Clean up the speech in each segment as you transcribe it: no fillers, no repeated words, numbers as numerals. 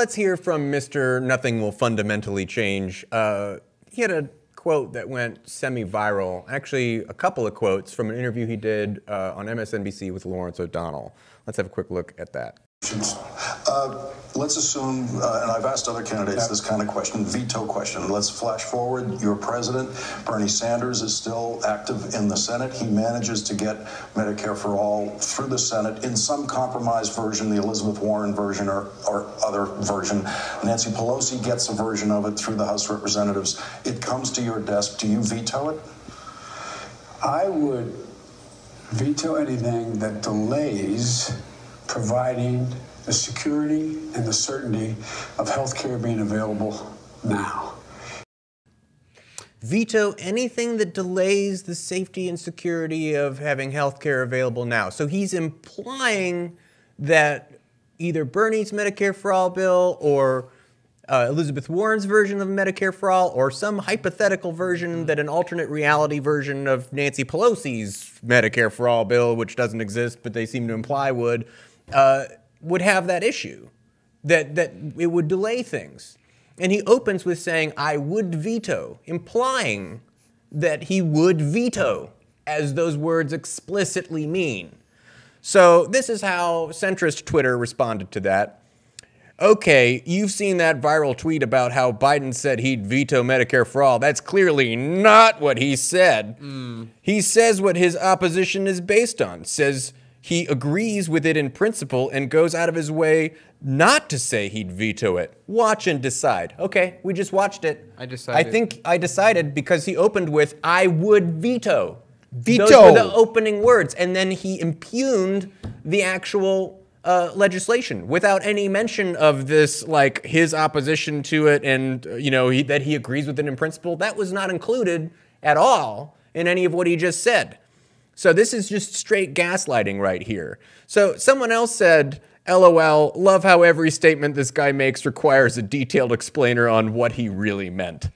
let's hear from Mr. Nothing Will Fundamentally Change. He had a quote that went semi-viral. Actually, a couple of quotes from an interview he did on MSNBC with Lawrence O'Donnell. Let's have a quick look at that. Let's assume, and I've asked other candidates this kind of question, veto question. Let's flash forward. Your president, Bernie Sanders, is still active in the Senate. He manages to get Medicare for All through the Senate in some compromised version, the Elizabeth Warren version or other version. Nancy Pelosi gets a version of it through the House of Representatives. It comes to your desk. Do you veto it? I would veto anything that delays providing the security and the certainty of health care being available now. Veto anything that delays the safety and security of having health care available now. So he's implying that either Bernie's Medicare for All bill or Elizabeth Warren's version of Medicare for All, or some hypothetical version that an alternate reality version of Nancy Pelosi's Medicare for All bill, which doesn't exist but they seem to imply would have that issue, that it would delay things. And he opens with saying, I would veto, implying that he would veto, as those words explicitly mean. So this is how centrist Twitter responded to that. Okay, you've seen that viral tweet about how Biden said he'd veto Medicare for All. That's clearly not what he said. He says what his opposition is based on, says he agrees with it in principle and goes out of his way not to say he'd veto it. Watch and decide. Okay, we just watched it. I decided. I think I decided because he opened with, I would veto. Veto. Those were the opening words. And then he impugned the actual legislation without any mention of this, like his opposition to it and, that he agrees with it in principle. That was not included at all in any of what he just said. So this is just straight gaslighting right here. So someone else said, LOL, love how every statement this guy makes requires a detailed explainer on what he really meant.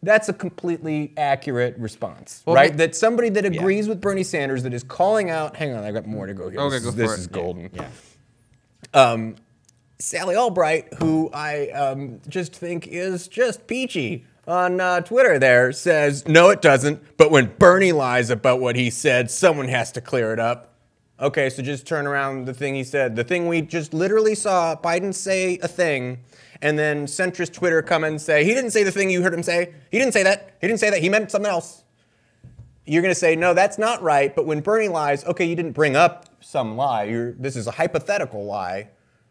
That's a completely accurate response, right? That somebody that agrees with Bernie Sanders, that is calling out, hang on, I got more to go here. Okay, This is golden. Yeah. Sally Albright, who I just think is just peachy on Twitter there, says, no, it doesn't. But when Bernie lies about what he said, someone has to clear it up. Okay, so just turn around the thing he said. The thing we just literally saw Biden say a thing, and then centrist Twitter come and say, he didn't say the thing you heard him say. He didn't say that. He didn't say that. He meant something else. You're going to say, no, that's not right. But when Bernie lies, okay, you didn't bring up some lie. This is a hypothetical lie.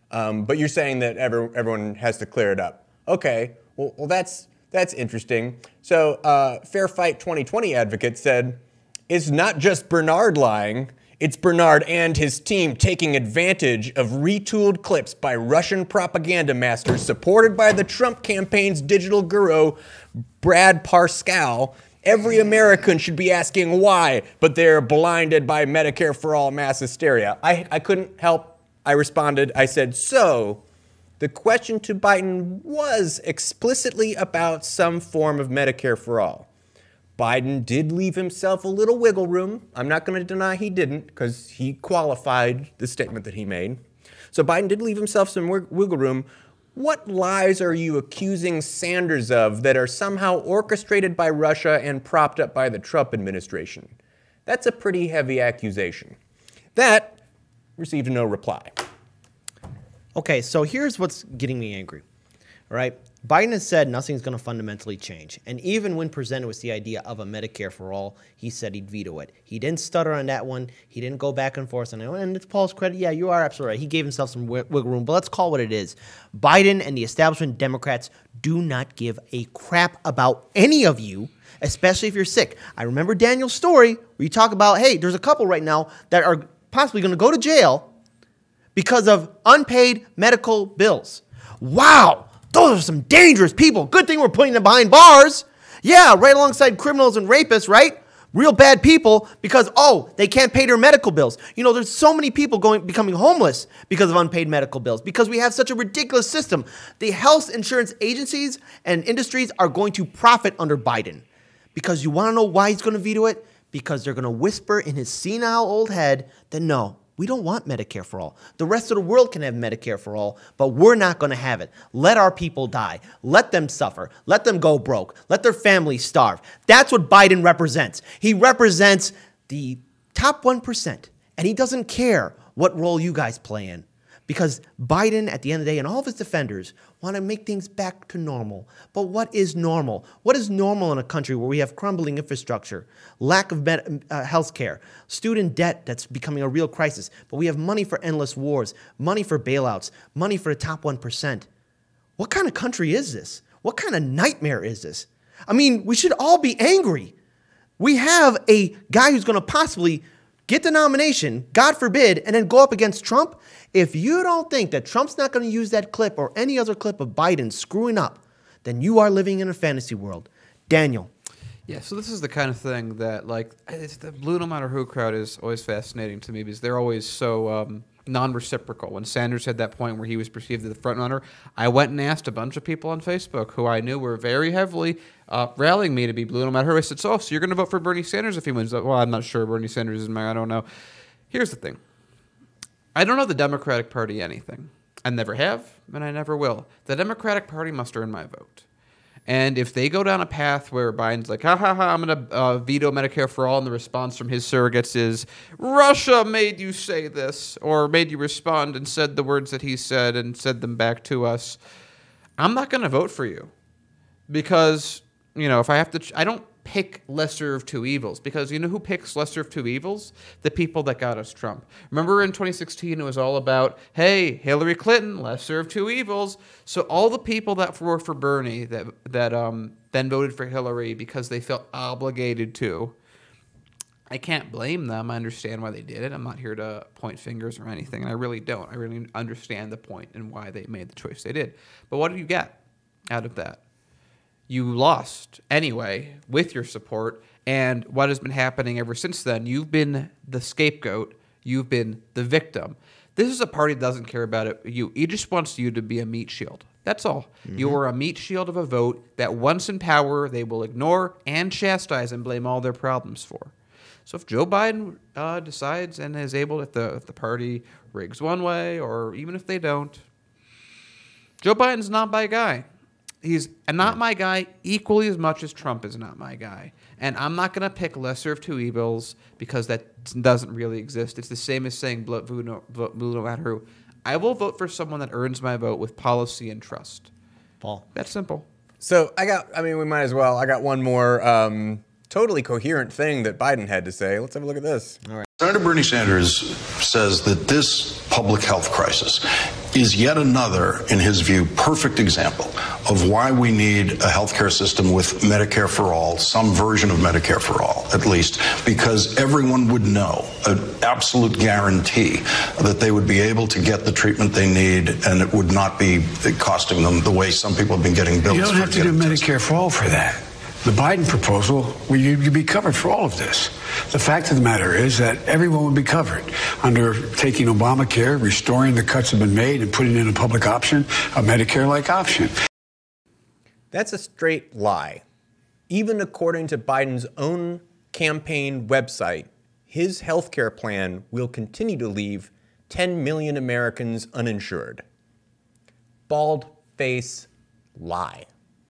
But you're saying that everyone has to clear it up. Okay, well that's interesting. So Fair Fight 2020 advocate said, it's not just Bernard lying, it's Bernard and his team taking advantage of retooled clips by Russian propaganda masters supported by the Trump campaign's digital guru, Brad Parscale. Every American should be asking why, but they're blinded by Medicare for All mass hysteria. I couldn't help. I responded. I said, so the question to Biden was explicitly about some form of Medicare for All. Biden did leave himself a little wiggle room. I'm not going to deny he didn't, because he qualified the statement that he made. So Biden did leave himself some wiggle room. What lies are you accusing Sanders of that are somehow orchestrated by Russia and propped up by the Trump administration? That's a pretty heavy accusation. That received no reply. Okay, so here's what's getting me angry, all right? Biden has said nothing's going to fundamentally change. And even when presented with the idea of a Medicare for All, he said he'd veto it. He didn't stutter on that one. He didn't go back and forth on it. And it's Paul's credit. Yeah, you are absolutely right. He gave himself some wiggle room. But let's call it what it is. Biden and the establishment Democrats do not give a crap about any of you, especially if you're sick. I remember Daniel's story where you talk about, hey, there's a couple right now that are possibly going to go to jail because of unpaid medical bills. Wow. Those are some dangerous people. Good thing we're putting them behind bars. Yeah, right alongside criminals and rapists, right? Real bad people because, oh, they can't pay their medical bills. You know, there's so many people becoming homeless because of unpaid medical bills because we have such a ridiculous system. The health insurance agencies and industries are going to profit under Biden because you want to know why he's going to veto it? Because they're going to whisper in his senile old head that, no, We don't want Medicare for all. The rest of the world can have Medicare for all, but we're not going to have it. Let our people die. Let them suffer. Let them go broke. Let their families starve. That's what Biden represents. He represents the top 1%, and he doesn't care what role you guys play in. Because Biden, at the end of the day, and all of his defenders want to make things back to normal. But what is normal? What is normal in a country where we have crumbling infrastructure, lack of health care, student debt that's becoming a real crisis, but we have money for endless wars, money for bailouts, money for the top 1%? What kind of country is this? What kind of nightmare is this? I mean, we should all be angry. We have a guy who's going to possibly get the nomination, God forbid, and then go up against Trump. If you don't think that Trump's not going to use that clip or any other clip of Biden screwing up, then you are living in a fantasy world. Daniel. Yeah, so this is the kind of thing that, like, it's the blue no matter who crowd is always fascinating to me because they're always so non-reciprocal. When Sanders had that point where he was perceived as the front runner, I went and asked a bunch of people on Facebook who I knew were very heavily rallying me to be blue no matter who. I said, so you're going to vote for Bernie Sanders if he wins? Well, I'm not sure. Bernie Sanders is I don't know. Here's the thing. I don't know the Democratic Party anything. I never have, and I never will. The Democratic Party must earn my vote. And if they go down a path where Biden's like, ha, ha, ha, I'm going to veto Medicare for all, and the response from his surrogates is, Russia made you say this, or made you respond and said the words that he said and said them back to us, I'm not going to vote for you. Because, you know, if I have to, I don't pick lesser of two evils. Because you know who picks lesser of two evils? The people that got us Trump. Remember in 2016, it was all about, hey, Hillary Clinton, lesser of two evils. So all the people that were for Bernie that then voted for Hillary because they felt obligated to, I can't blame them. I understand why they did it. I'm not here to point fingers or anything, and I really don't. I really understand the point and why they made the choice they did. But what did you get out of that? You lost anyway with your support, and what has been happening ever since then, you've been the scapegoat, you've been the victim. This is a party that doesn't care about it. He just wants you to be a meat shield. That's all. Mm-hmm. You are a meat shield of a vote that once in power, they will ignore and chastise and blame all their problems for. So if Joe Biden decides and is able, if the party rigs one way, or even if they don't, Joe Biden's not my guy. He's not my guy equally as much as Trump is not my guy. And I'm not going to pick lesser of two evils because that doesn't really exist. It's the same as saying blue no matter who. I will vote for someone that earns my vote with policy and trust. Paul. That's simple. So we might as well. I got one more totally coherent thing that Biden had to say. Let's have a look at this. All right. Senator Bernie Sanders says that this public health crisis is yet another, in his view, perfect example of why we need a healthcare system with Medicare for all, some version of Medicare for all, at least, because everyone would know, an absolute guarantee, that they would be able to get the treatment they need and it would not be costing them the way some people have been getting bills. You don't have to do Medicare for all for that. The Biden proposal, you'd be covered for all of this. The fact of the matter is that everyone would be covered under taking Obamacare, restoring the cuts that have been made, and putting in a public option, a Medicare-like option. That's a straight lie. Even according to Biden's own campaign website, his health care plan will continue to leave 10 million Americans uninsured. Bald-face lie.